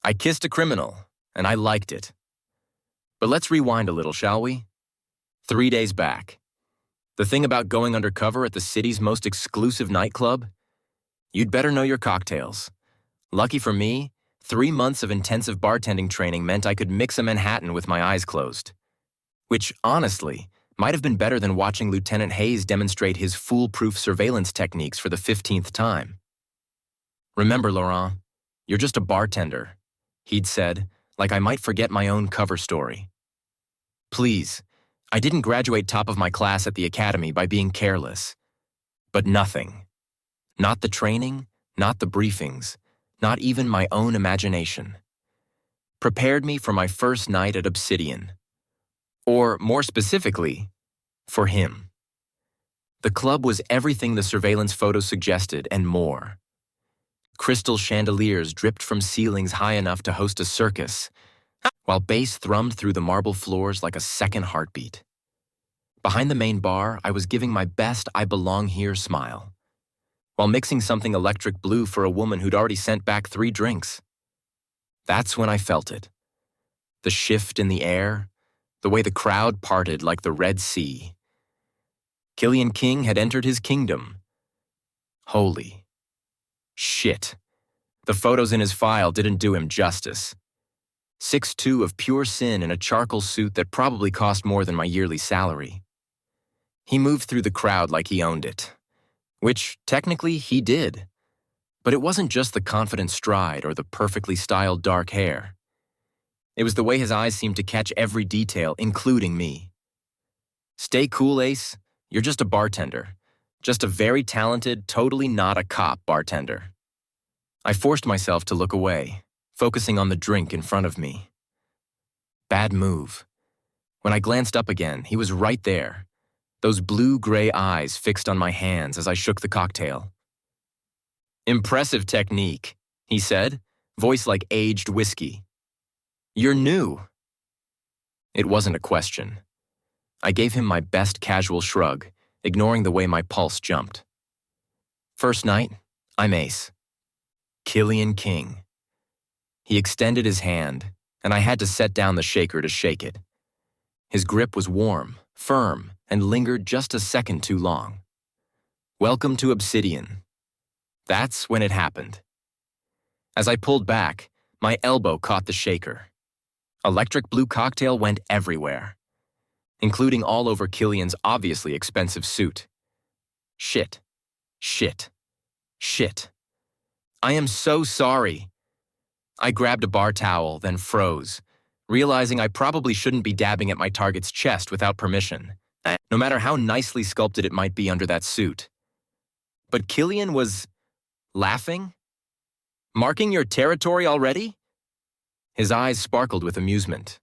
I kissed a criminal, and I liked it. But let's rewind a little, shall we? 3 days back. The thing about going undercover at the city's most exclusive nightclub? You'd better know your cocktails. Lucky for me, 3 months of intensive bartending training meant I could mix a Manhattan with my eyes closed. Which, honestly, might have been better than watching Lieutenant Hayes demonstrate his foolproof surveillance techniques for the 15th time. Remember, Laurent, you're just a bartender, he'd said, like I might forget my own cover story. Please, I didn't graduate top of my class at the academy by being careless. But nothing. Not the training, not the briefings, not even my own imagination. Prepared me for my first night at Obsidian. Or, more specifically, for him. The club was everything the surveillance photos suggested and more. Crystal chandeliers dripped from ceilings high enough to host a circus, while bass thrummed through the marble floors like a second heartbeat. Behind the main bar, I was giving my best I belong here smile, while mixing something electric blue for a woman who'd already sent back 3 drinks. That's when I felt it. The shift in the air, the way the crowd parted like the Red Sea. Killian King had entered his kingdom. Holy shit. The photos in his file didn't do him justice. 6'2" of pure sin in a charcoal suit that probably cost more than my yearly salary. He moved through the crowd like he owned it, which technically he did. But it wasn't just the confident stride or the perfectly styled dark hair. It was the way his eyes seemed to catch every detail, including me. Stay cool, Ace. You're just a bartender. Just a very talented, totally not a cop bartender. I forced myself to look away, focusing on the drink in front of me. Bad move. When I glanced up again, he was right there, those blue-gray eyes fixed on my hands as I shook the cocktail. Impressive technique, he said, voice like aged whiskey. You're new. It wasn't a question. I gave him my best casual shrug, ignoring the way my pulse jumped. First night, I'm Ace. Killian King. He extended his hand, and I had to set down the shaker to shake it. His grip was warm, firm, and lingered just a second too long. Welcome to Obsidian. That's when it happened. As I pulled back, my elbow caught the shaker. Electric blue cocktail went everywhere, including all over Killian's obviously expensive suit. Shit. Shit. Shit. I am so sorry. I grabbed a bar towel, then froze, realizing I probably shouldn't be dabbing at my target's chest without permission, no matter how nicely sculpted it might be under that suit. But Killian was laughing? Marking your territory already? His eyes sparkled with amusement.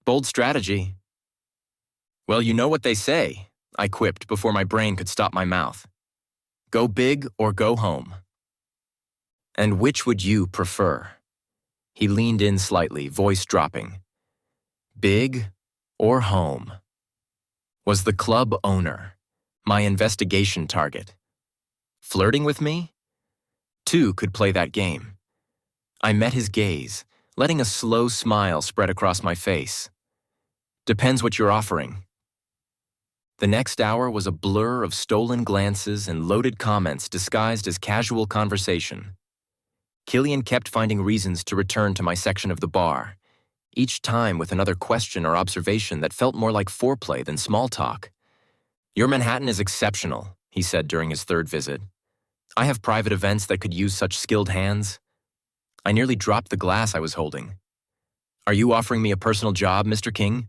Bold strategy. Well, you know what they say, I quipped before my brain could stop my mouth. Go big or go home. And which would you prefer? He leaned in slightly, voice dropping. Big or home? Was the club owner, my investigation target, flirting with me? 2 could play that game. I met his gaze, letting a slow smile spread across my face. Depends what you're offering. The next hour was a blur of stolen glances and loaded comments disguised as casual conversation. Killian kept finding reasons to return to my section of the bar, each time with another question or observation that felt more like foreplay than small talk. Your Manhattan is exceptional, he said during his 3rd visit. I have private events that could use such skilled hands. I nearly dropped the glass I was holding. Are you offering me a personal job, Mr. King?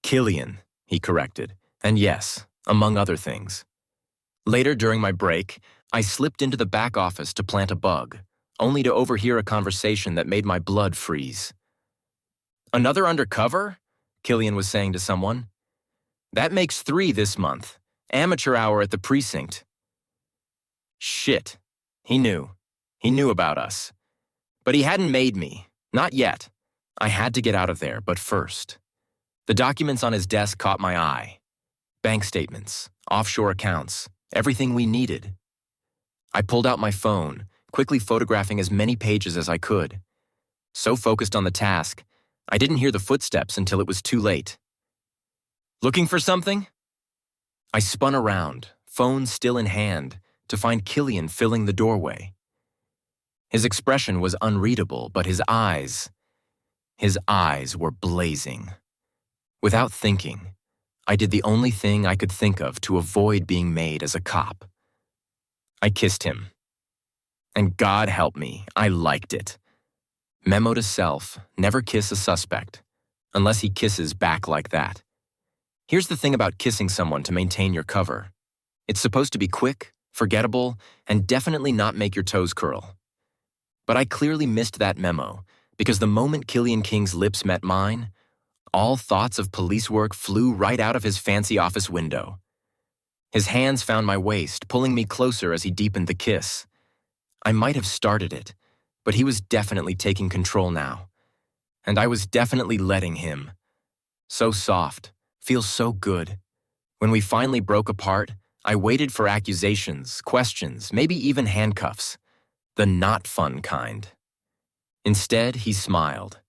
Killian, he corrected, and yes, among other things. Later during my break, I slipped into the back office to plant a bug, only to overhear a conversation that made my blood freeze. Another undercover? Killian was saying to someone. That makes 3 this month. Amateur hour at the precinct. Shit. He knew. He knew about us. But he hadn't made me. Not yet. I had to get out of there, but first. The documents on his desk caught my eye. Bank statements, offshore accounts, everything we needed. I pulled out my phone, quickly photographing as many pages as I could. So focused on the task, I didn't hear the footsteps until it was too late. Looking for something? I spun around, phone still in hand, to find Killian filling the doorway. His expression was unreadable, but his eyes were blazing. Without thinking, I did the only thing I could think of to avoid being made as a cop. I kissed him. And God help me, I liked it. Memo to self, never kiss a suspect, unless he kisses back like that. Here's the thing about kissing someone to maintain your cover. It's supposed to be quick, forgettable, and definitely not make your toes curl. But I clearly missed that memo, because the moment Killian King's lips met mine, all thoughts of police work flew right out of his fancy office window. His hands found my waist, pulling me closer as he deepened the kiss. I might have started it, but he was definitely taking control now. And I was definitely letting him. So soft, feels so good. When we finally broke apart, I waited for accusations, questions, maybe even handcuffs. The not fun kind. Instead, he smiled.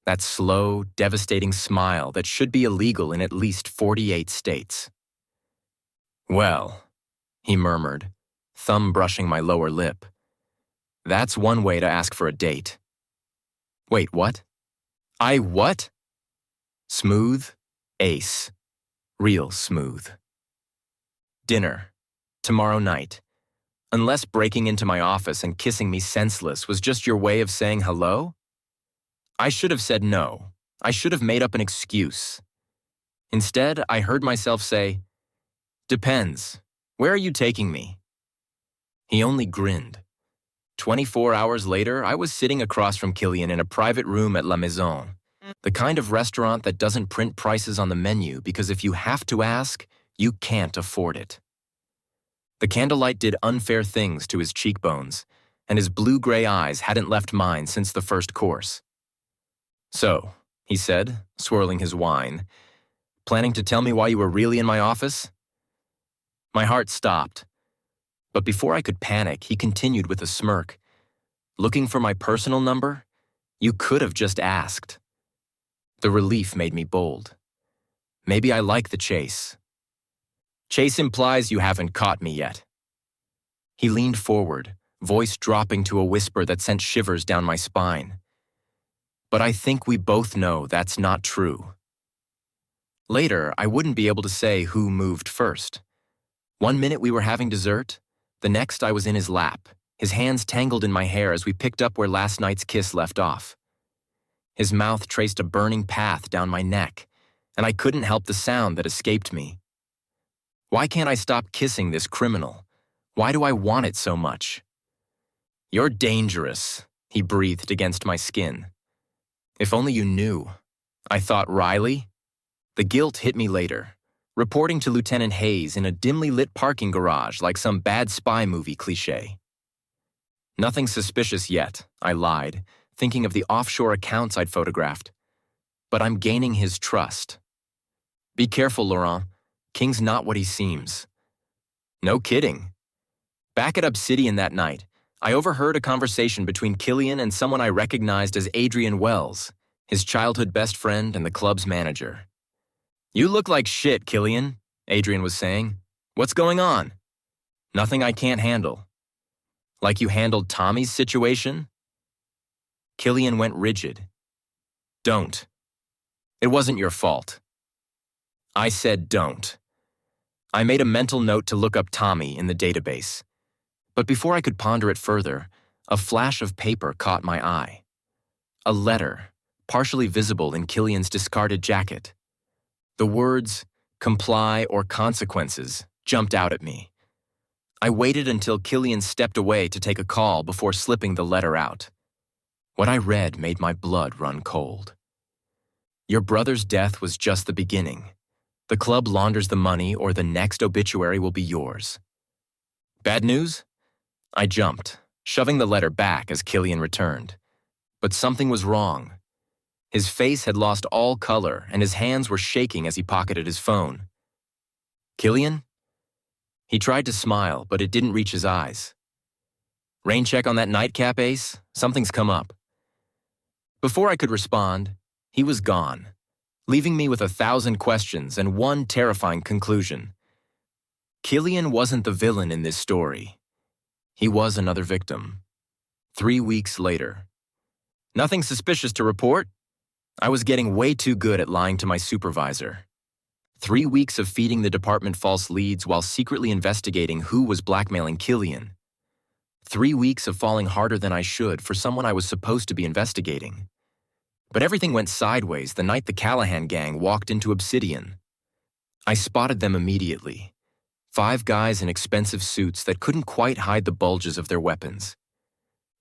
That slow, devastating smile that should be illegal in at least 48 states. Well, he murmured, thumb brushing my lower lip. That's one way to ask for a date. Wait, what? What? Smooth, ace. Real smooth. Dinner. Tomorrow night. Unless breaking into my office and kissing me senseless was just your way of saying hello? I should have said no. I should have made up an excuse. Instead, I heard myself say, "Depends. Where are you taking me?" He only grinned. 24 hours later, I was sitting across from Killian in a private room at La Maison, the kind of restaurant that doesn't print prices on the menu because if you have to ask, you can't afford it. The candlelight did unfair things to his cheekbones, and his blue-gray eyes hadn't left mine since the first course. "So," he said, swirling his wine, "planning to tell me why you were really in my office?" My heart stopped. But before I could panic, he continued with a smirk. "Looking for my personal number? You could have just asked." The relief made me bold. Maybe I like the chase. Chase implies you haven't caught me yet. He leaned forward, voice dropping to a whisper that sent shivers down my spine. But I think we both know that's not true. Later, I wouldn't be able to say who moved first. One minute we were having dessert, the next I was in his lap, his hands tangled in my hair as we picked up where last night's kiss left off. His mouth traced a burning path down my neck, and I couldn't help the sound that escaped me. Why can't I stop kissing this criminal? Why do I want it so much? "You're dangerous," he breathed against my skin. "If only you knew." I thought, Riley? The guilt hit me later. Reporting to Lieutenant Hayes in a dimly lit parking garage like some bad spy movie cliché. "Nothing suspicious yet," I lied, thinking of the offshore accounts I'd photographed. "But I'm gaining his trust." "Be careful, Laurent. King's not what he seems." "No kidding." Back at Obsidian that night, I overheard a conversation between Killian and someone I recognized as Adrian Wells, his childhood best friend and the club's manager. "You look like shit, Killian," Adrian was saying. "What's going on?" "Nothing I can't handle." "Like you handled Tommy's situation?" Killian went rigid. "Don't. It wasn't your fault." I said don't. I made a mental note to look up Tommy in the database. But before I could ponder it further, a flash of paper caught my eye. A letter, partially visible in Killian's discarded jacket. The words, "comply or consequences," jumped out at me. I waited until Killian stepped away to take a call before slipping the letter out. What I read made my blood run cold. "Your brother's death was just the beginning. The club launders the money or the next obituary will be yours." "Bad news?" I jumped, shoving the letter back as Killian returned. But something was wrong. His face had lost all color and his hands were shaking as he pocketed his phone. "Killian?" He tried to smile, but it didn't reach his eyes. "Rain check on that nightcap, Ace? Something's come up." Before I could respond, he was gone, leaving me with 1,000 questions and one terrifying conclusion. Killian wasn't the villain in this story. He was another victim. 3 weeks later. Nothing suspicious to report. I was getting way too good at lying to my supervisor. 3 weeks of feeding the department false leads while secretly investigating who was blackmailing Killian. 3 weeks of falling harder than I should for someone I was supposed to be investigating. But everything went sideways the night the Callahan gang walked into Obsidian. I spotted them immediately. 5 guys in expensive suits that couldn't quite hide the bulges of their weapons.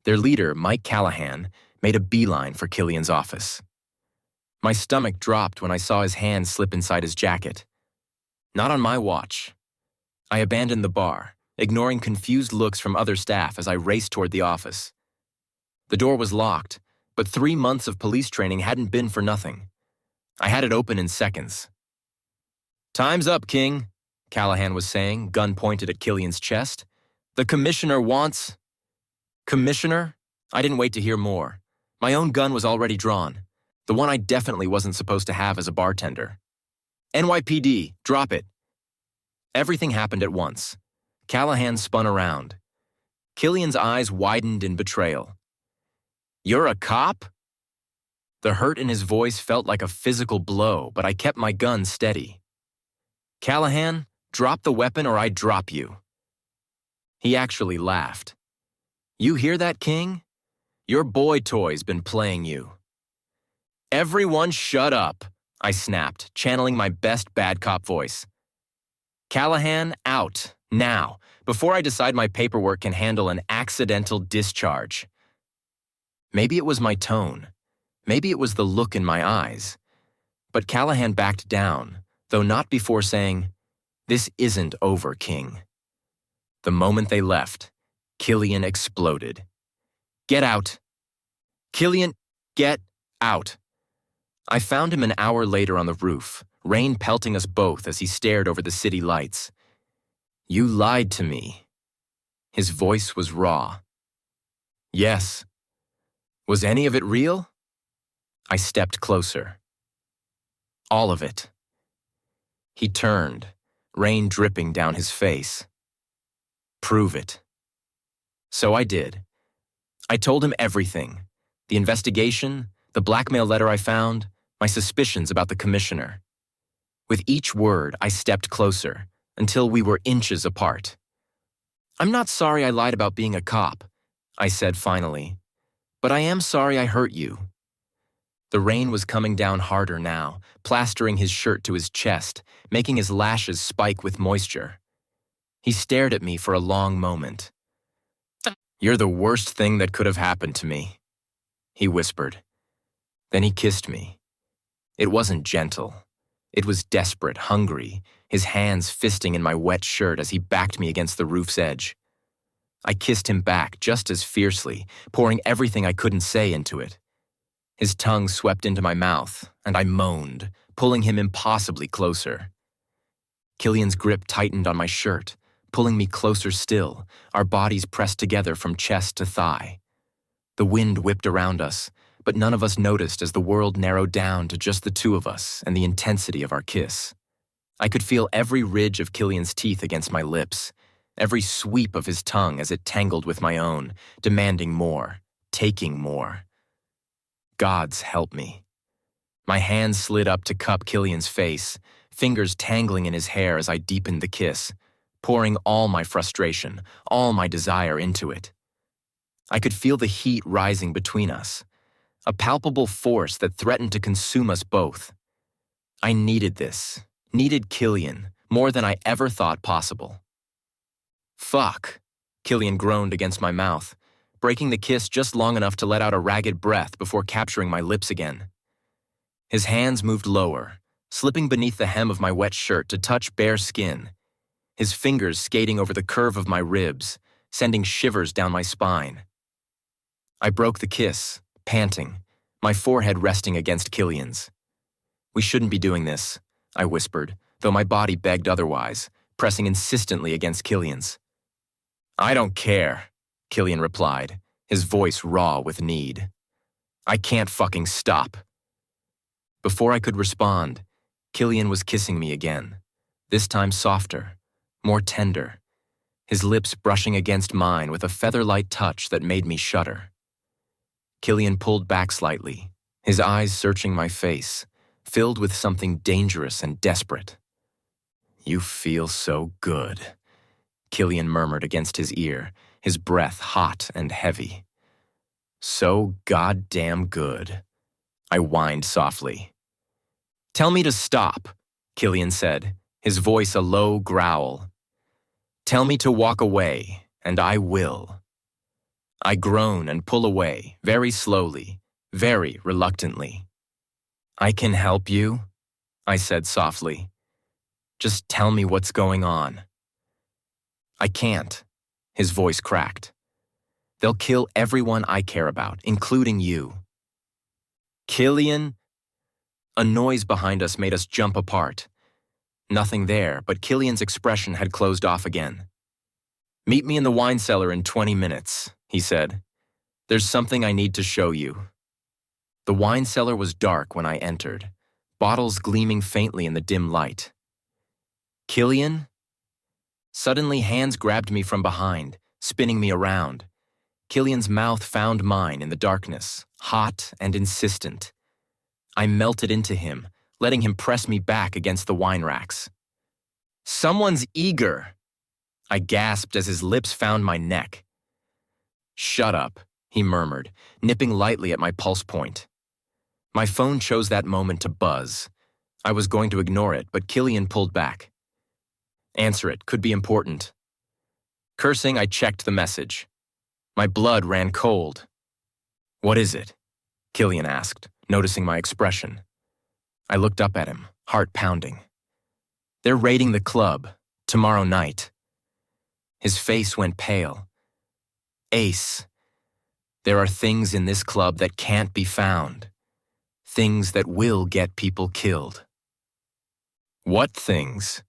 Their leader, Mike Callahan, made a beeline for Killian's office. My stomach dropped when I saw his hand slip inside his jacket. Not on my watch. I abandoned the bar, ignoring confused looks from other staff as I raced toward the office. The door was locked, but 3 months of police training hadn't been for nothing. I had it open in seconds. "Time's up, King," Callahan was saying, gun pointed at Killian's chest. "The commissioner wants—" "Commissioner?" I didn't wait to hear more. My own gun was already drawn, the one I definitely wasn't supposed to have as a bartender. "NYPD, drop it." Everything happened at once. Callahan spun around. Killian's eyes widened in betrayal. "You're a cop?" The hurt in his voice felt like a physical blow, but I kept my gun steady. "Callahan, drop the weapon or I drop you." He actually laughed. "You hear that, King? Your boy toy's been playing you." "Everyone shut up," I snapped, channeling my best bad cop voice. "Callahan, out, now, before I decide my paperwork can handle an accidental discharge." Maybe it was my tone. Maybe it was the look in my eyes. But Callahan backed down, though not before saying, "This isn't over, King." The moment they left, Killian exploded. "Get out. Killian, get out." I found him an hour later on the roof, rain pelting us both as he stared over the city lights. "You lied to me." His voice was raw. "Yes. Was any of it real?" I stepped closer. "All of it." He turned, rain dripping down his face. "Prove it." So I did. I told him everything. The investigation, the blackmail letter I found, my suspicions about the commissioner. With each word, I stepped closer, until we were inches apart. "I'm not sorry I lied about being a cop," I said finally. "But I am sorry I hurt you." The rain was coming down harder now, plastering his shirt to his chest, making his lashes spike with moisture. He stared at me for a long moment. "You're the worst thing that could have happened to me," he whispered. Then he kissed me. It wasn't gentle. It was desperate, hungry, his hands fisting in my wet shirt as he backed me against the roof's edge. I kissed him back just as fiercely, pouring everything I couldn't say into it. His tongue swept into my mouth, and I moaned, pulling him impossibly closer. Killian's grip tightened on my shirt, pulling me closer still, our bodies pressed together from chest to thigh. The wind whipped around us, but none of us noticed as the world narrowed down to just the two of us and the intensity of our kiss. I could feel every ridge of Killian's teeth against my lips, every sweep of his tongue as it tangled with my own, demanding more, taking more. Gods help me. My hand slid up to cup Killian's face, fingers tangling in his hair as I deepened the kiss, pouring all my frustration, all my desire into it. I could feel the heat rising between us, a palpable force that threatened to consume us both. I needed this, needed Killian, more than I ever thought possible. "Fuck," Killian groaned against my mouth, breaking the kiss just long enough to let out a ragged breath before capturing my lips again. His hands moved lower, slipping beneath the hem of my wet shirt to touch bare skin, his fingers skating over the curve of my ribs, sending shivers down my spine. I broke the kiss, panting, my forehead resting against Killian's. "We shouldn't be doing this," I whispered, though my body begged otherwise, pressing insistently against Killian's. "I don't care," Killian replied, his voice raw with need. I can't fucking stop. Before I could respond, Killian was kissing me again, this time softer, more tender, his lips brushing against mine with a feather-light touch that made me shudder. Killian pulled back slightly, his eyes searching my face, filled with something dangerous and desperate. You feel so good, Killian murmured against his ear, his breath hot and heavy. So goddamn good, I whined softly. Tell me to stop, Killian said, his voice a low growl. Tell me to walk away, and I will. I groan and pull away, very slowly, very reluctantly. I can help you, I said softly. Just tell me what's going on. I can't, his voice cracked. They'll kill everyone I care about, including you. Killian? A noise behind us made us jump apart. Nothing there, but Killian's expression had closed off again. Meet me in the wine cellar in 20 minutes, he said. There's something I need to show you. The wine cellar was dark when I entered, bottles gleaming faintly in the dim light. Killian? Suddenly, hands grabbed me from behind, spinning me around. Killian's mouth found mine in the darkness, hot and insistent. I melted into him, letting him press me back against the wine racks. Someone's eager, I gasped as his lips found my neck. Shut up, he murmured, nipping lightly at my pulse point. My phone chose that moment to buzz. I was going to ignore it, but Killian pulled back. Answer it, could be important. Cursing, I checked the message. My blood ran cold. What is it? Killian asked, noticing my expression. I looked up at him, heart pounding. They're raiding the club, tomorrow night. His face went pale. Ace, there are things in this club that can't be found. Things that will get people killed. What things?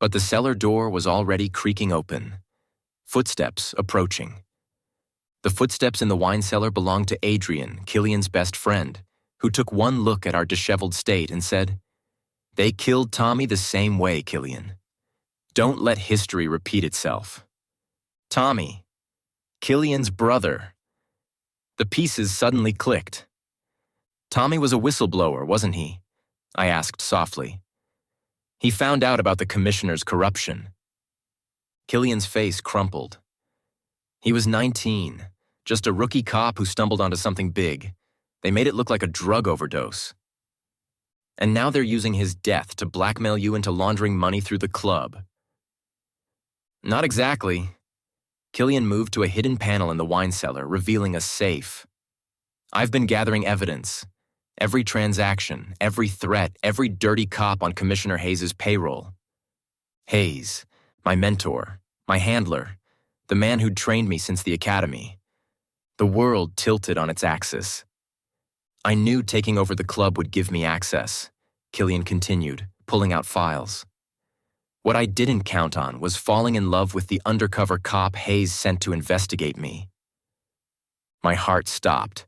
But the cellar door was already creaking open. Footsteps approaching. The footsteps in the wine cellar belonged to Adrian, Killian's best friend, who took one look at our disheveled state and said, They killed Tommy the same way, Killian. Don't let history repeat itself. Tommy, Killian's brother. The pieces suddenly clicked. Tommy was a whistleblower, wasn't he? I asked softly. He found out about the commissioner's corruption. Killian's face crumpled. He was 19, just a rookie cop who stumbled onto something big. They made it look like a drug overdose. And now they're using his death to blackmail you into laundering money through the club. Not exactly. Killian moved to a hidden panel in the wine cellar, revealing a safe. I've been gathering evidence. Every transaction, every threat, every dirty cop on Commissioner Hayes' payroll. Hayes, my mentor, my handler, the man who'd trained me since the academy. The world tilted on its axis. I knew taking over the club would give me access, Killian continued, pulling out files. What I didn't count on was falling in love with the undercover cop Hayes sent to investigate me. My heart stopped.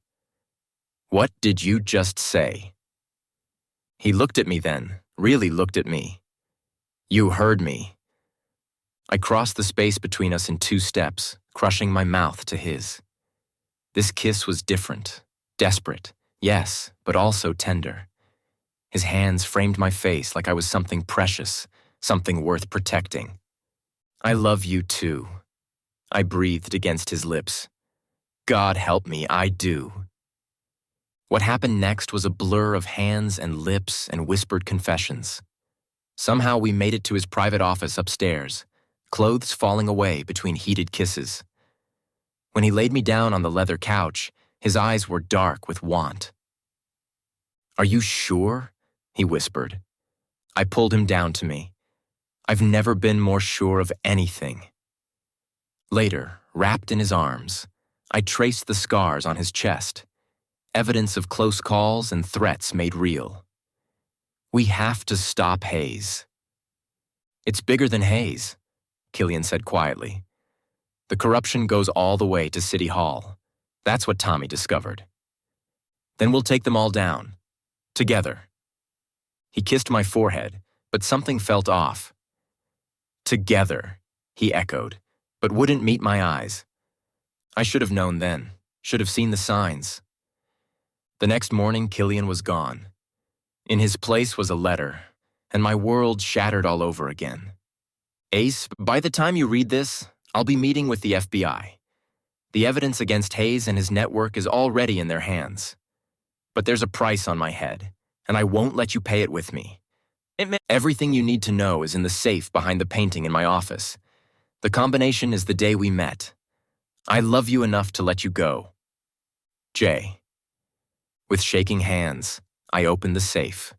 What did you just say? He looked at me then, really looked at me. You heard me. I crossed the space between us in 2 steps, crushing my mouth to his. This kiss was different, desperate, yes, but also tender. His hands framed my face like I was something precious, something worth protecting. I love you too, I breathed against his lips. God help me, I do. What happened next was a blur of hands and lips and whispered confessions. Somehow we made it to his private office upstairs, clothes falling away between heated kisses. When he laid me down on the leather couch, his eyes were dark with want. Are you sure? He whispered. I pulled him down to me. I've never been more sure of anything. Later, wrapped in his arms, I traced the scars on his chest, evidence of close calls and threats made real. We have to stop Hayes. It's bigger than Hayes, Killian said quietly. The corruption goes all the way to City Hall. That's what Tommy discovered. Then we'll take them all down. Together. He kissed my forehead, but something felt off. Together, he echoed, but wouldn't meet my eyes. I should have known then, should have seen the signs. The next morning, Killian was gone. In his place was a letter, and my world shattered all over again. Ace, by the time you read this, I'll be meeting with the FBI. The evidence against Hayes and his network is already in their hands. But there's a price on my head, and I won't let you pay it with me. Everything you need to know is in the safe behind the painting in my office. The combination is the day we met. I love you enough to let you go. Jay. With shaking hands, I opened the safe.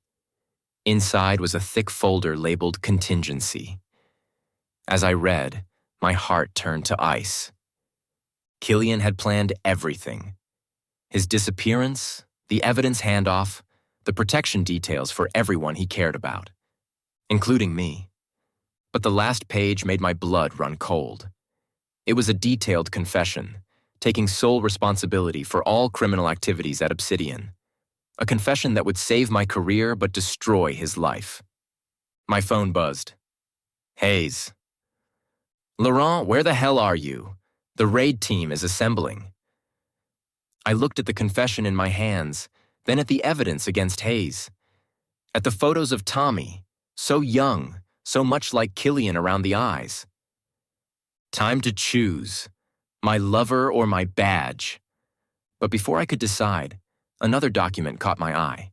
Inside was a thick folder labeled Contingency. As I read, my heart turned to ice. Killian had planned everything. His disappearance, the evidence handoff, the protection details for everyone he cared about, including me. But the last page made my blood run cold. It was a detailed confession, taking sole responsibility for all criminal activities at Obsidian. A confession that would save my career but destroy his life. My phone buzzed. Hayes. Laurent, where the hell are you? The raid team is assembling. I looked at the confession in my hands, then at the evidence against Hayes. At the photos of Tommy, so young, so much like Killian around the eyes. Time to choose, my lover or my badge. But before I could decide, another document caught my eye.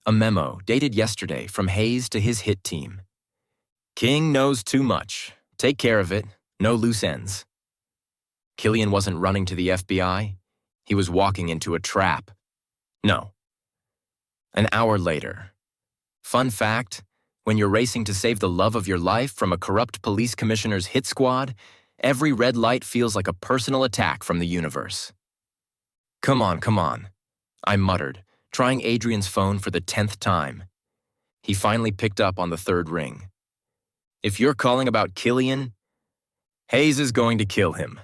A memo dated yesterday from Hayes to his hit team. King knows too much. Take care of it. No loose ends. Killian wasn't running to the FBI. He was walking into a trap. No. An hour later. Fun fact, when you're racing to save the love of your life from a corrupt police commissioner's hit squad, every red light feels like a personal attack from the universe. Come on, I muttered, trying Adrian's phone for the 10th time. He finally picked up on the third ring. If you're calling about Killian, Hayes is going to kill him.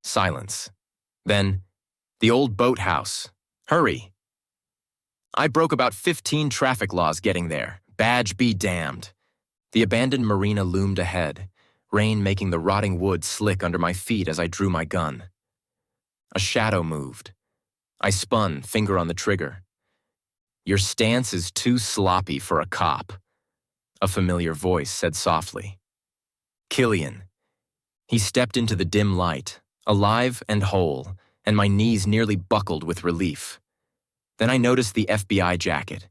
Silence. Then, the old boathouse. Hurry. I broke about 15 traffic laws getting there. Badge be damned. The abandoned marina loomed ahead, rain making the rotting wood slick under my feet as I drew my gun. A shadow moved. I spun, finger on the trigger. Your stance is too sloppy for a cop, a familiar voice said softly. Killian. He stepped into the dim light, alive and whole, and my knees nearly buckled with relief. Then I noticed the FBI jacket.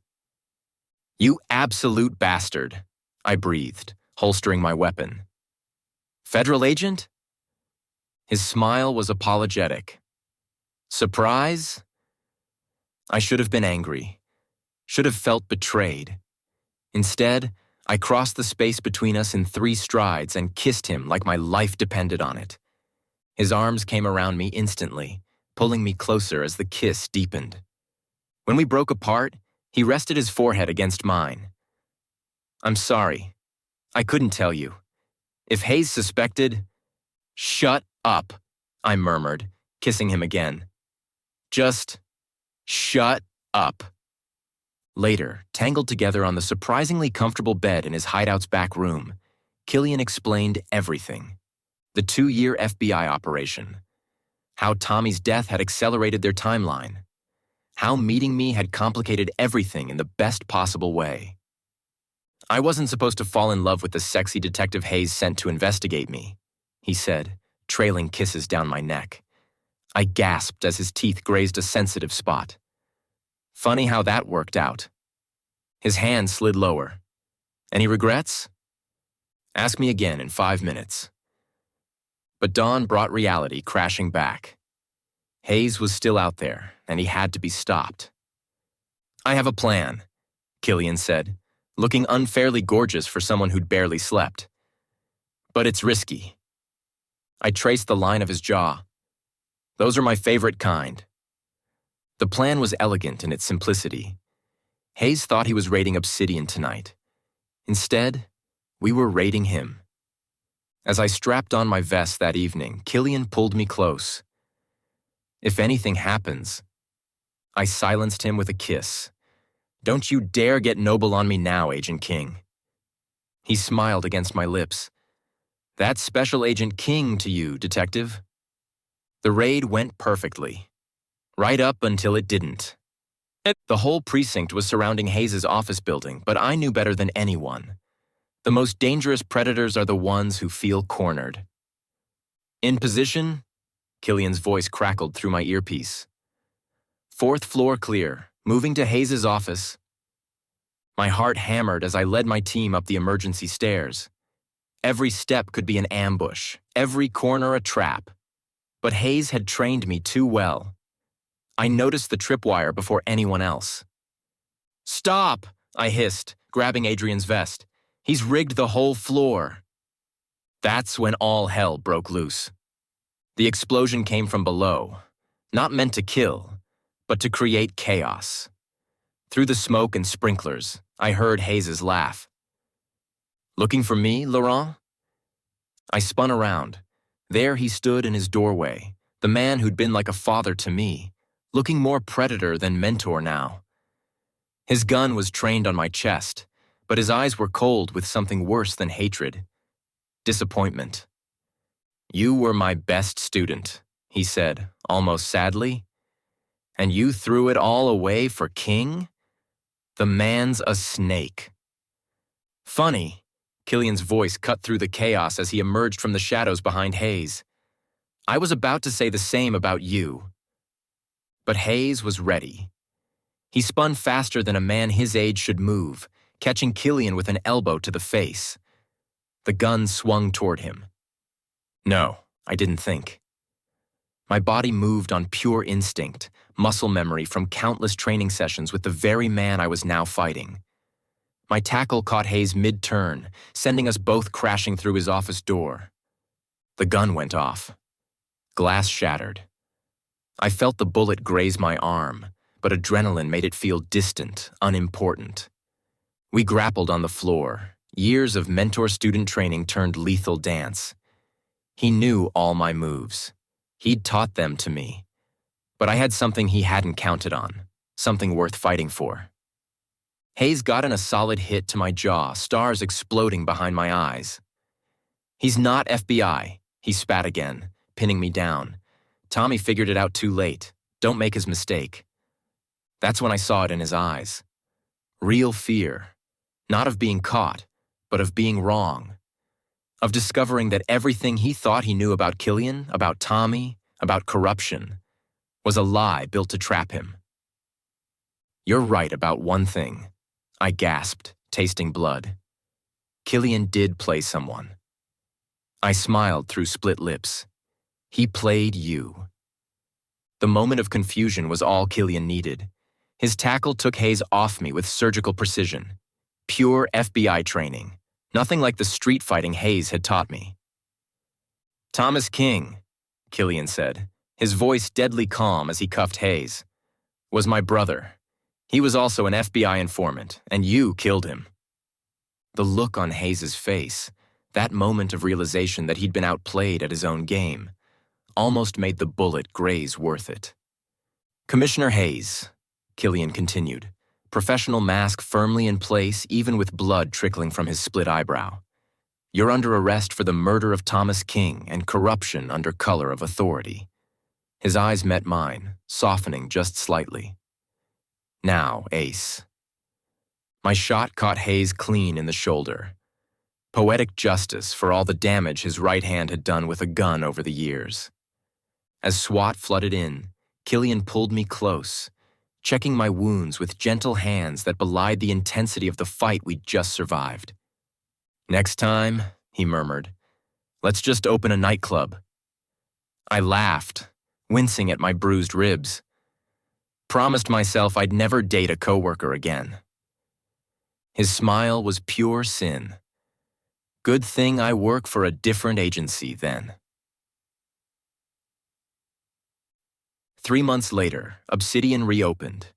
You absolute bastard, I breathed, holstering my weapon. Federal agent? His smile was apologetic. Surprise? I should have been angry, should have felt betrayed. Instead, I crossed the space between us in 3 strides and kissed him like my life depended on it. His arms came around me instantly, pulling me closer as the kiss deepened. When we broke apart, he rested his forehead against mine. I'm sorry. I couldn't tell you. If Hayes suspected... Shut up, I murmured, kissing him again. Just shut up. Later, tangled together on the surprisingly comfortable bed in his hideout's back room, Killian explained everything. The 2-year FBI operation. How Tommy's death had accelerated their timeline. How meeting me had complicated everything in the best possible way. I wasn't supposed to fall in love with the sexy detective Hayes sent to investigate me, he said, trailing kisses down my neck. I gasped as his teeth grazed a sensitive spot. Funny how that worked out. His hand slid lower. Any regrets? Ask me again in 5 minutes. But dawn brought reality crashing back. Hayes was still out there, and he had to be stopped. I have a plan, Killian said, looking unfairly gorgeous for someone who'd barely slept. But it's risky. I traced the line of his jaw. Those are my favorite kind. The plan was elegant in its simplicity. Hayes thought he was raiding Obsidian tonight. Instead, we were raiding him. As I strapped on my vest that evening, Killian pulled me close. If anything happens, I silenced him with a kiss. Don't you dare get noble on me now, Agent King. He smiled against my lips. That's Special Agent King to you, Detective. The raid went perfectly. Right up until it didn't. The whole precinct was surrounding Hayes' office building, but I knew better than anyone. The most dangerous predators are the ones who feel cornered. In position? Killian's voice crackled through my earpiece. 4th floor clear, moving to Hayes' office. My heart hammered as I led my team up the emergency stairs. Every step could be an ambush, every corner a trap. But Hayes had trained me too well. I noticed the tripwire before anyone else. Stop, I hissed, grabbing Adrian's vest. He's rigged the whole floor. That's when all hell broke loose. The explosion came from below, not meant to kill, but to create chaos. Through the smoke and sprinklers, I heard Hayes' laugh. Looking for me, Laurent? I spun around. There he stood in his doorway, the man who'd been like a father to me, looking more predator than mentor now. His gun was trained on my chest, but his eyes were cold with something worse than hatred. Disappointment. You were my best student, he said, almost sadly. And you threw it all away for King? The man's a snake. Funny, Killian's voice cut through the chaos as he emerged from the shadows behind Hayes. I was about to say the same about you. But Hayes was ready. He spun faster than a man his age should move, catching Killian with an elbow to the face. The gun swung toward him. No, I didn't think. My body moved on pure instinct, muscle memory from countless training sessions with the very man I was now fighting. My tackle caught Hayes mid-turn, sending us both crashing through his office door. The gun went off. Glass shattered. I felt the bullet graze my arm, but adrenaline made it feel distant, unimportant. We grappled on the floor. Years of mentor-student training turned lethal dance. He knew all my moves. He'd taught them to me. But I had something he hadn't counted on, something worth fighting for. Hayes got in a solid hit to my jaw, stars exploding behind my eyes. He's not FBI, he spat again, pinning me down. Tommy figured it out too late. Don't make his mistake. That's when I saw it in his eyes. Real fear. Not of being caught, but of being wrong. Of discovering that everything he thought he knew about Killian, about Tommy, about corruption, was a lie built to trap him. You're right about one thing, I gasped, tasting blood. Killian did play someone. I smiled through split lips. He played you. The moment of confusion was all Killian needed. His tackle took Hayes off me with surgical precision. Pure FBI training. Nothing like the street fighting Hayes had taught me. Thomas King, Killian said, his voice deadly calm as he cuffed Hayes, was my brother. He was also an FBI informant, and you killed him. The look on Hayes' face, that moment of realization that he'd been outplayed at his own game, almost made the bullet graze worth it. Commissioner Hayes, Killian continued, professional mask firmly in place even with blood trickling from his split eyebrow. You're under arrest for the murder of Thomas King and corruption under color of authority. His eyes met mine, softening just slightly. Now, Ace. My shot caught Hayes clean in the shoulder. Poetic justice for all the damage his right hand had done with a gun over the years. As SWAT flooded in, Killian pulled me close, checking my wounds with gentle hands that belied the intensity of the fight we'd just survived. Next time, he murmured, let's just open a nightclub. I laughed, wincing at my bruised ribs. Promised myself I'd never date a coworker again. His smile was pure sin. Good thing I work for a different agency then. 3 months later, Obsidian reopened.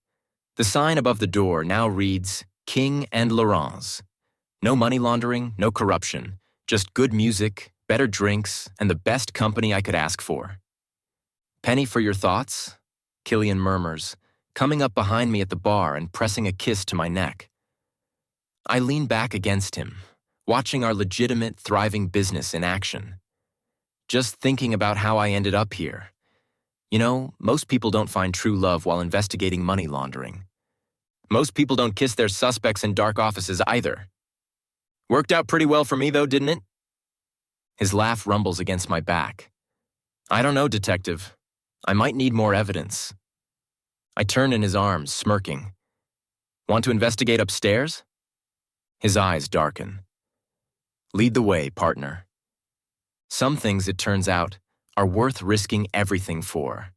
The sign above the door now reads, King and Laurence. No money laundering, no corruption, just good music, better drinks, and the best company I could ask for. Penny for your thoughts? Killian murmurs, coming up behind me at the bar and pressing a kiss to my neck. I lean back against him, watching our legitimate, thriving business in action. Just thinking about how I ended up here. You know, most people don't find true love while investigating money laundering. Most people don't kiss their suspects in dark offices either. Worked out pretty well for me, though, didn't it? His laugh rumbles against my back. I don't know, detective. I might need more evidence. I turn in his arms, smirking. Want to investigate upstairs? His eyes darken. Lead the way, partner. Some things, it turns out, are worth risking everything for.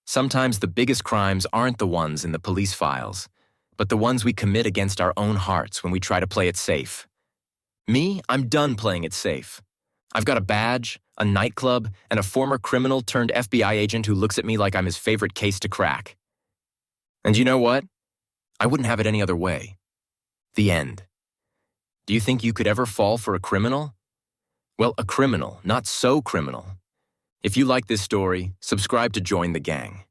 Sometimes the biggest crimes aren't the ones in the police files, but the ones we commit against our own hearts when we try to play it safe. Me, I'm done playing it safe. I've got a badge, a nightclub, and a former criminal turned FBI agent who looks at me like I'm his favorite case to crack. And you know what? I wouldn't have it any other way. The end. Do you think you could ever fall for a criminal? Well, a criminal, not so criminal. If you like this story, subscribe to join the gang.